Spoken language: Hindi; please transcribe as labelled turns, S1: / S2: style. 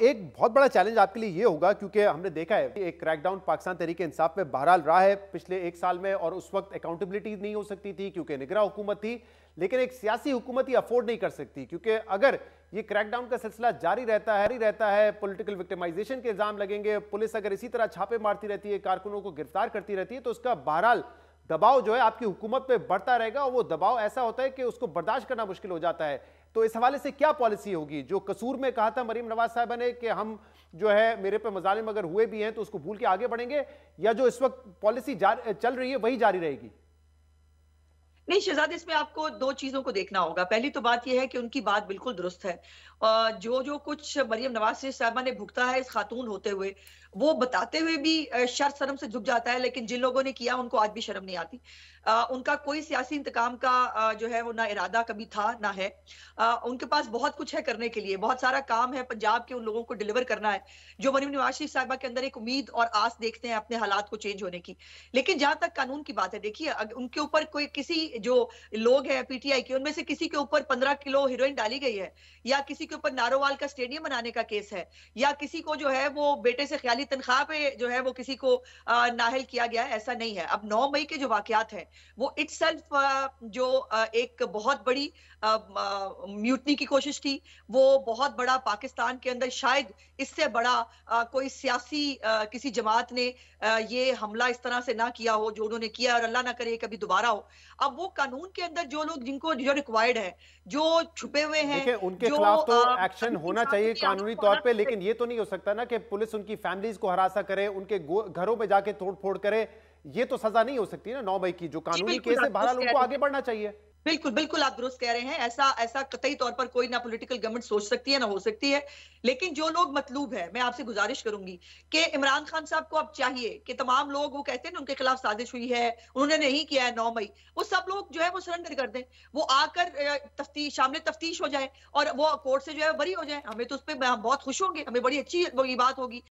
S1: एक बहुत बड़ा चैलेंज आपके लिए ये होगा क्योंकि हमने देखा है कि एक क्रैकडाउन पाकिस्तान तहरीक इंसाफ में बहरहाल रहा है पिछले एक साल में, और उस वक्त अकाउंटेबिलिटी नहीं हो सकती थी क्योंकि निगरान हुकूमत थी। लेकिन एक सियासी हुकूमत ही अफोर्ड नहीं कर सकती, क्योंकि अगर ये क्रैकडाउन का सिलसिला जारी रहता है, पॉलिटिकल विक्टिमाइजेशन के इल्जाम लगेंगे, पुलिस अगर इसी तरह छापे मारती रहती है, कारकुनों को गिरफ्तार करती रहती है, तो उसका बहरहाल दबाव जो है आपकी हुकूमत पे बढ़ता रहेगा, और वो दबाव ऐसा होता है कि उसको बर्दाश्त करना मुश्किल हो जाता है। तो इस हवाले से क्या पॉलिसी होगी? जो कसूर में कहा था मरीम नवाज साहबा ने कि हम जो है मेरे पे मजालिम अगर हुए भी हैं तो उसको भूल के आगे बढ़ेंगे, या जो इस वक्त पॉलिसी चल रही है वही जारी रहेगी?
S2: नहीं शहजाद, इसमें आपको दो चीजों को देखना होगा। पहली तो बात यह है कि उनकी बात बिल्कुल दुरुस्त है। जो जो कुछ मरियम नवाज साहबा ने भुगता है इस खातून होते हुए, वो बताते हुए भी शर्म शर्म से झुक जाता है, लेकिन जिन लोगों ने किया उनको आज भी शर्म नहीं आती। उनका कोई सियासी इंतकाम का जो है वो ना इरादा कभी था ना है। उनके पास बहुत कुछ है करने के लिए, बहुत सारा काम है पंजाब के उन लोगों को डिलीवर करना है जो मरियम नवाज शरीफ साहबा के अंदर एक उम्मीद और आस देखते हैं अपने हालात को चेंज होने की। लेकिन जहां तक कानून की बात है, देखिए उनके ऊपर कोई किसी जो लोग हैं पीटीआई के, उनमें से किसी के ऊपर 15 किलो हीरोइन डाली गई है, या किसी के ऊपर नारोवाल का स्टेडियम बनाने का केस है, या किसी को जो है वो बेटे से ख्याली तनख्वाह पे जो है वो किसी को नाअहल किया गया है, ऐसा नहीं है। अब 9 मई के जो वाकयात हैं वो इटसेल्फ जो एक बहुत बड़ी म्यूटनी की कोशिश थी, वो बहुत बड़ा पाकिस्तान के अंदर शायद इससे बड़ा कोई सियासी किसी जमात ने ये हमला इस तरह से ना किया हो जो उन्होंने किया, और अल्लाह ना करे कभी दोबारा हो। अब वो कानून के अंदर जो लोग जिनको जो रिक्वायर्ड है, जो छुपे हुए हैं,
S1: देखिए उनके
S2: जो
S1: खिलाफ तो एक्शन
S2: उनके
S1: होना
S2: साथ
S1: चाहिए
S2: उनकी
S1: कानूनी
S2: आंखों को
S1: तौर
S2: आना
S1: पे,
S2: चाहिए।
S1: लेकिन ये तो नहीं हो सकता ना कि पुलिस उनकी फैमिलीज को हरासा करे, उनके घरों में जाके तोड़ फोड़ करे। ये तो सजा नहीं हो सकती ना 9 मई की। जो
S2: जी
S1: कानूनी
S2: बिल्कुल,
S1: केस
S2: आप
S1: है
S2: दुरुस्त
S1: बहरहाल
S2: कह
S1: उनको
S2: रहे
S1: आगे
S2: हैं।
S1: बढ़ना चाहिए।
S2: बिल्कुल, बिल्कुल आप दुरुस्त कह रहे हैं। ऐसा ऐसा कतई तौर पर कोई ना पॉलिटिकल गवर्नमेंट सोच सकती है, ना हो सकती है। लेकिन जो लोग मतलूब है, मैं आपसे गुज़ारिश करूँगी कि इमरान खान साहब को अब चाहिए कि तमाम लोग, वो कहते हैं ना उनके खिलाफ साजिश हुई है, उन्होंने नहीं किया है 9 मई, वो सब लोग जो है वो सरेंडर कर दें। वो आकर तफ्तीश शामिल तफ्तीश हो जाए और वो कोर्ट से जो है बरी हो जाए। हमें तो उस पे हम बहुत खुश होंगे, हमें बड़ी अच्छी वो ये बात होगी।